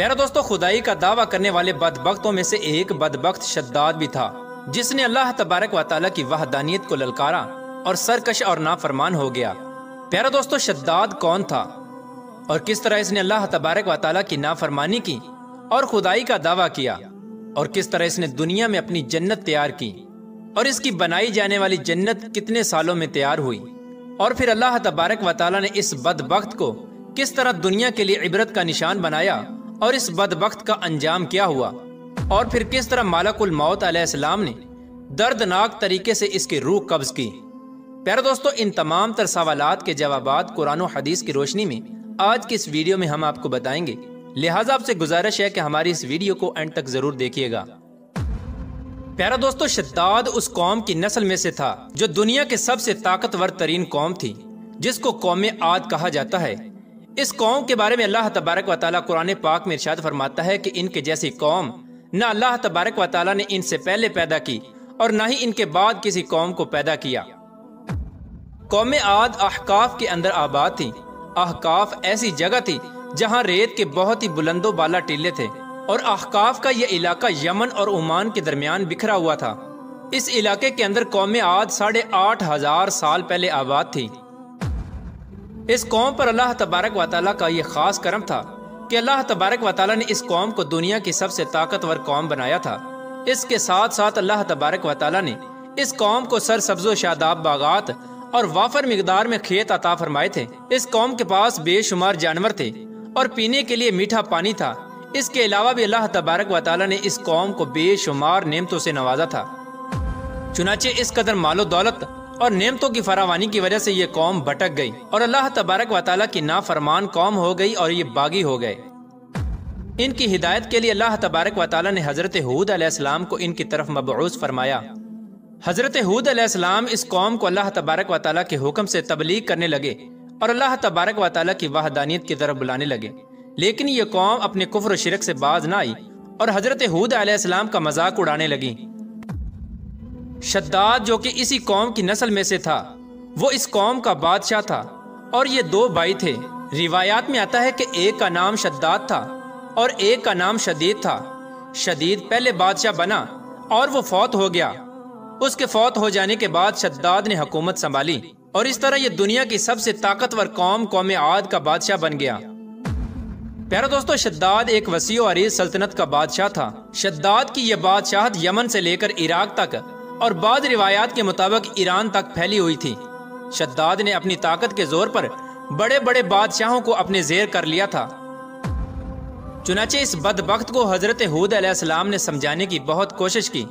प्यारा दोस्तों, खुदाई का दावा करने वाले बदबख्तों में से एक बदबख्त शद्दाद भी था, जिसने अल्लाह तबारक व तआला की वहदानियत को ललकारा और सरकश और नाफरमान हो गया। प्यारा दोस्तों, शद्दाद कौन था और किस तरह इसने अल्लाह तबारक व तआला की नाफरमानी की और खुदाई का दावा किया, और किस तरह इसने दुनिया में अपनी जन्नत तैयार की और इसकी बनाई जाने वाली जन्नत कितने सालों में तैयार हुई, और फिर अल्लाह तबारक व तआला ने इस बदबख्त को किस तरह दुनिया के लिए इबरत का निशान बनाया और इस बदबख्त का अंजाम क्या हुआ, और फिर किस तरह मालकुल मौत अलैहिस्सलाम ने दर्दनाक तरीके से इसकी रूह कब्ज की। प्यारे दोस्तों, इन तमाम तर सवालात के जवाबात कुरान और हदीस की रोशनी में आज की इस वीडियो में हम आपको बताएंगे। लिहाजा आपसे गुजारिश है कि हमारी इस वीडियो को एंड तक जरूर देखिएगा। प्यारा दोस्तों, शद्दाद उस कौम की नस्ल में से था जो दुनिया के सबसे ताकतवर तरीन कौम थी, जिसको कौम आद कहा जाता है। इस कौम के बारे में अल्लाह तबारक व तआला कुरान पाक में इरशाद फरमाता है कि इनके जैसी कौम न अल्लाह तबारक व तआला ने इनसे पहले पैदा की और न ही इनके बाद किसी कौम को पैदा किया। कौम आद अहकाफ के अंदर आबाद थी। अहकाफ ऐसी जगह थी जहां रेत के बहुत ही बुलंदो बाला टीले थे, और अहकाफ का यह इलाका यमन और ओमान के दरमियान बिखरा हुआ था। इस इलाके के अंदर कौम आद 8,500 साल पहले आबाद थी। इस कौम पर अल्लाह तबारक व तआला का यह खास करम था कि अल्लाह तबारक व तआला ने इस कौम को दुनिया की सबसे ताकतवर कौम बनाया था। इसके साथ साथ अल्लाह तबारक व तआला ने इस कौम को सरसब्ज़ो शादाब बागात और वाफर मिकदार में खेत अता फरमाए थे। इस कौम के पास बेशुमार जानवर थे और पीने के लिए मीठा पानी था। इसके अलावा भी अल्लाह तबारक व तआला ने इस कौम को बेशुमार नेमतों से नवाजा था। चुनाचे इस कदर मालो दौलत और नेमतों की फरावानी की वजह से ये कौम भटक गई और अल्लाह तबारक व तआला की नाफरमान कौम हो गई और ये बागी हो गए। इनकी हिदायत के लिए अल्लाह तबारक व तआला ने हजरत हूद अलैहिस्सलाम को इनकी तरफ मबऊस फरमाया। हजरत हूद अलैहिस्सलाम इस कौम को अल्लाह तबारक व तआला के हुक्म से तबलीग करने लगे और अल्लाह तबारक व तआला की वहदानियत की तरफ बुलाने लगे। लेकिन ये कौम अपने कुफ्र शिरक से बाज न आई और हजरत हूद अलैहिस्सलाम का मजाक उड़ाने लगी। शद्दाद, जो कि इसी कौम की नस्ल में से था, वो इस कौम का बादशाह था और ये 2 भाई थे। रिवायात में आता है कि एक का नाम शद्दाद था और एक का नाम शदीद था। शदीद पहले बादशाह बना और वो फौत हो गया। उसके फौत हो जाने के बाद शद्दाद ने हुकूमत संभाली और इस तरह ये दुनिया की सबसे ताकतवर कौम कौम आद का बादशाह बन गया। प्यारा दोस्तों, शद्दाद एक वसी और अरीज सल्तनत का बादशाह था। शद्दाद की यह बादशाहत यमन से लेकर इराक तक और बाद रिवायात के मुताबिक ईरान तक फैली हुई थी। शद्दाद ने अपनी ताकत के जोर पर बड़े बड़े बादशाहों को अपने जेर कर लिया था। चुनाचे इस बदबख्त को हजरत हूद अलैहिस्सलाम ने समझाने की बहुत कोशिश की,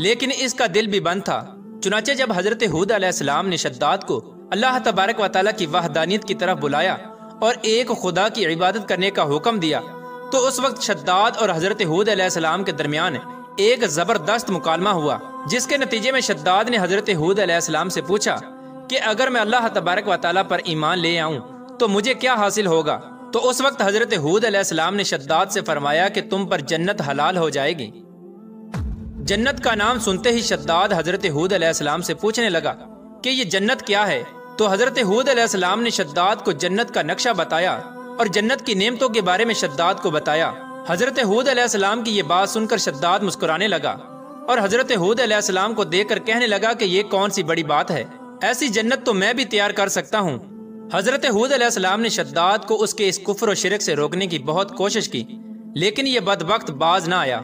लेकिन इसका दिल भी बंद था। चुनाचे जब हजरत हूद अलैहिस्सलाम ने शद्दाद को अल्लाह तबारक व तआला की वहदानियत की तरफ बुलाया और एक खुदा की इबादत करने का हुक्म दिया, तो उस वक्त शद्दाद और हजरत हूद अलैहिस्सलाम के दरमियान एक जबरदस्त मुकालमा हुआ, जिसके नतीजे में शद्दाद ने हजरत हूद अलैहिस्सलाम से पूछा कि अगर मैं अल्लाह तबारक व तआला पर ईमान ले आऊं तो मुझे क्या हासिल होगा। तो उस वक्त हजरत हूद अलैहिस्सलाम ने शद्दाद से फरमाया कि तुम पर जन्नत हलाल हो जाएगी। जन्नत का नाम सुनते ही शद्दाद हजरत हूद अलैहिस्सलाम से पूछने लगा कि ये जन्नत क्या है। तो हजरत हूद अलैहिस्सलाम ने शद्दाद को जन्नत का नक्शा बताया और जन्नत की नेमतों के बारे में शद्दाद को बताया। हजरत हूद अलैहिस्सलाम की ये बात सुनकर शद्दाद मुस्कुराने लगा और हजरत हूद अलैहिस्सलाम को देखकर कहने लगा कि ये कौन सी बड़ी बात है, ऐसी जन्नत तो मैं भी तैयार कर सकता हूँ। हजरत हूद अलैहिस्सलाम ने शद्दाद को उसके इस कुफ्र और शिरक से रोकने की बहुत कोशिश की, लेकिन ये बदबख्त बाज ना आया।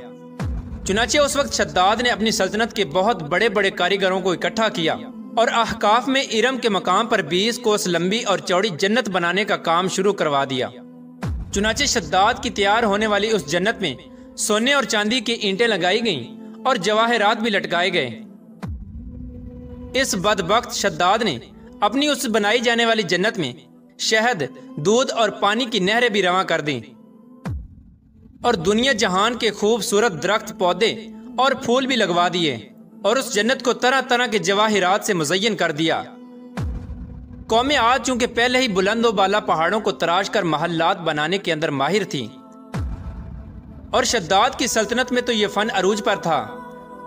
चुनाचे उस वक्त शद्दाद ने अपनी सल्तनत के बहुत बड़े बड़े कारीगरों को इकट्ठा किया और अहकाफ में इरम के मकाम पर 20 कोस लंबी और चौड़ी जन्नत बनाने का काम शुरू करवा दिया। चुनाचे शद्दाद की तैयार होने वाली उस जन्नत में सोने और चांदी की ईंटें लगाई गईं और जवाहरात भी लटकाए गए। इस बदबख्त शद्दाद ने अपनी उस बनाई जाने वाली जन्नत में शहद, दूध और पानी की नहरें भी रवां कर दी और दुनिया जहान के खूबसूरत दरख्त, पौधे और फूल भी लगवा दिए और उस जन्नत को तरह तरह के जवाहिरात से मुज़य्यन कर दिया। कौम आद चूंकि पहले ही बुलंद बाला पहाड़ों को तराश कर महल्लात बनाने के अंदर माहिर थी और शद्दाद की सल्तनत में तो ये फन अरूज पर था।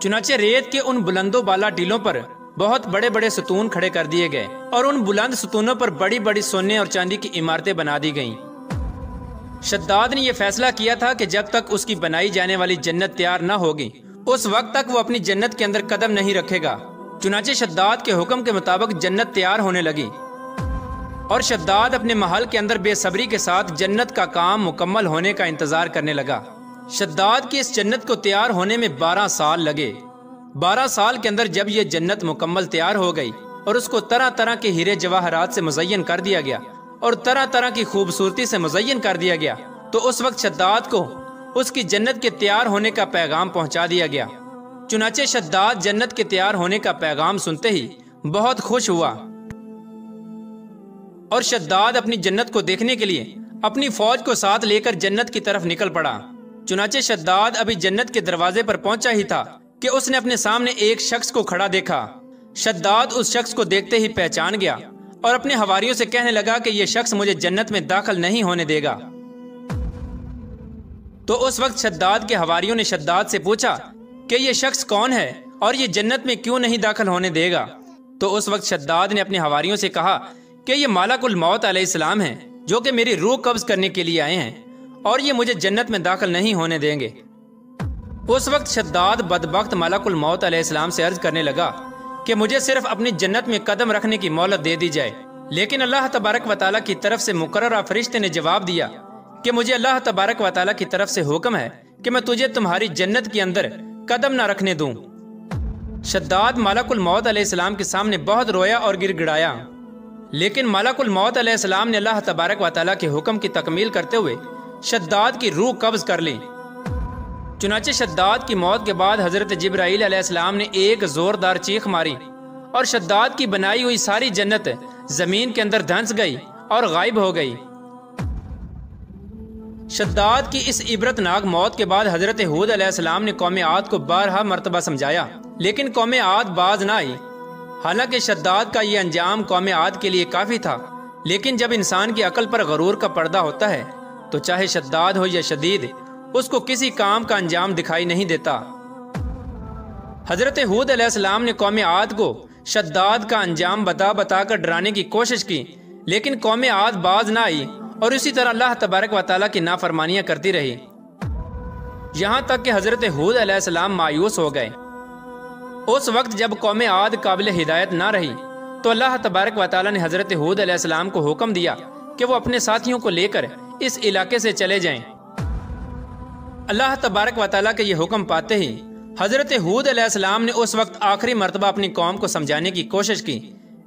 चुनाचे रेत के उन बुलंदो बाला टीलों पर बहुत बड़े बड़े सतून खड़े कर दिए गए और उन बुलंद सतूनों पर बड़ी बड़ी सोने और चांदी की इमारतें बना दी गईं। शद्दाद ने यह फैसला किया था कि जब तक उसकी बनाई जाने वाली जन्नत तैयार न होगी उस वक्त तक वो अपनी जन्नत के अंदर कदम नहीं रखेगा। चुनाचे शद्दाद के हुक्म के मुताबिक जन्नत तैयार होने लगी और शद्दाद अपने महल के अंदर बेसब्री के साथ जन्नत का काम मुकम्मल होने का इंतजार करने लगा। शद्दाद की इस जन्नत को तैयार होने में 12 साल लगे। 12 साल के अंदर जब ये जन्नत मुकम्मल तैयार हो गई और उसको तरह तरह के हीरे जवाहरात से मुज़य्यन कर दिया गया और तरह तरह की खूबसूरती से मुज़य्यन कर दिया गया, तो उस वक्त शद्दाद को उसकी जन्नत के तैयार होने का पैगाम पहुंचा दिया गया। चुनाचे शद्दाद जन्नत के तैयार होने का पैगाम सुनते ही बहुत खुश हुआ और शद्दाद अपनी जन्नत को देखने के लिए अपनी फौज को साथ लेकर जन्नत की तरफ निकल पड़ा। चुनाचे शद्दाद अभी जन्नत के दरवाजे पर पहुंचा ही था कि उसने अपने सामने एक शख्स को खड़ा देखा। शद्दाद उस शख्स को देखते ही पहचान गया और अपने हवारियों से कहने लगा कि यह शख्स मुझे जन्नत में दाखिल नहीं होने देगा। तो उस वक्त शद्दाद के हवारियों ने शद्दाद से पूछा कि यह शख्स कौन है और ये जन्नत में क्यों नहीं दाखिल होने देगा। तो उस वक्त शद्दाद ने अपने हवारियों से कहा कि ये मलकुल मौत अलैहिस्सलाम हैं, जो कि मेरी रूह कब्ज करने के लिए आए हैं और ये मुझे जन्नत में दाखिल नहीं होने देंगे। उस वक्त शद्दाद बदबख्त मलकुल मौत अलैहिस्सलाम से अर्ज करने लगा कि मुझे सिर्फ अपनी जन्नत में कदम रखने की मोहलत दे दी जाए। लेकिन अल्लाह तबारक व तआला की तरफ से मुकर्रर फरिश्ते ने जवाब दिया कि मुझे अल्लाह तबारक व तआला की तरफ से हुक्म है कि मैं तुझे तुम्हारी जन्नत के अंदर कदम न रखने दूं। शद्दाद मलकुल मौत अलैहिस्सलाम के सामने बहुत रोया और गिड़गिड़ाया, लेकिन मलकुल मौत अलैहिस्सलाम ने अल्लाह तबारक व तआला के हुक्म की तकमील करते हुए शद्दाद की रूह कब्ज कर ली। चुनाचे शद्दाद की मौत के बाद हजरत जिब्राईल अलैहिस्सलाम ने एक जोरदार चीख मारी और शद्दाद की बनाई हुई सारी जन्नत जमीन के अंदर धंस गई और गायब हो गई। शद्दाद की इस इबरतनाक मौत के बाद हजरत हूद अलैहिस्सलाम ने कौम आद को 12 मरतबा समझाया, लेकिन कौम आद बाज ना आई। हालांकि शद्दाद का ये अंजाम कौम आद के लिए काफी था, लेकिन जब इंसान की अकल पर गरूर का पर्दा होता है तो चाहे शद्दाद हो या शदीद, उसको किसी काम का अंजाम दिखाई नहीं देता। हजरत हूद अलैहिस्सलाम ने कौम आद को शद्दाद का अंजाम बता बता कर डराने की कोशिश की, लेकिन कौम आद बाज ना आई और इसी तरह अल्लाह तबारक व तआला की नाफरमानियां करती रही, यहाँ तक कि हजरत हूद अलैहिस्सलाम मायूस हो गए। उस वक्त जब कौम आद काबिल हिदायत ना रही तो अल्लाह तबारक व तआला ने हजरत हूद अलैहिस्सलाम को हुक्म दिया कि वो अपने साथियों को लेकर इस इलाके से चले जाएं। अल्लाह तबारक व तआला के ये हुक्म पाते ही हजरत हूद अलैहिस्सलाम ने उस वक्त आखिरी मरतबा अपनी कौम को समझाने की कोशिश की,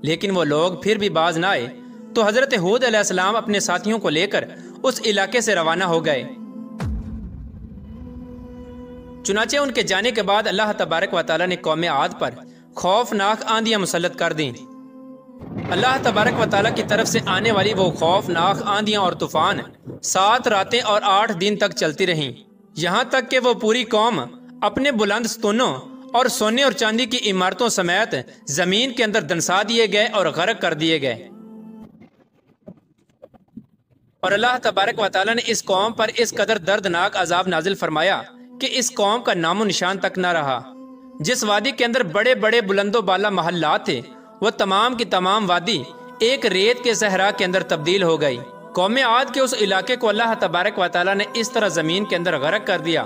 लेकिन वो लोग फिर भी बाज ना आए। तो हजरत हूद अलैहिस्सलाम अपने साथियों को लेकर उस इलाके से रवाना हो गए। चुनाचे उनके जाने के बाद अल्लाह तबारक व तआला ने कौम आद पर खौफनाक आंधियां मुसल्लत कर दी। अल्लाह तबारक व तआला की तरफ से आने वाली वो खौफनाक आंधियां और तूफान 7 रातें और 8 दिन तक चलती रहीं, यहाँ तक कि वो पूरी कौम अपने बुलंद स्तूनों और सोने और चांदी की इमारतों समेत जमीन के अंदर दंसा दिए गए और गर्क कर दिए गए। और अल्लाह तबारक व तआला ने इस कौम पर इस कदर दर्दनाक अजाब नाजिल फरमाया कि इस कौम का नामो निशान तक न रहा। जिस वादी के अंदर बड़े बड़े बुलंदो बाला महल्लात थे, वह तमाम की तमाम वादी एक रेत के सहरा के अंदर तब्दील हो गई। कौम आद के उस इलाके को अल्लाह तबारक व तआला ने इस तरह जमीन के अंदर गर्क कर दिया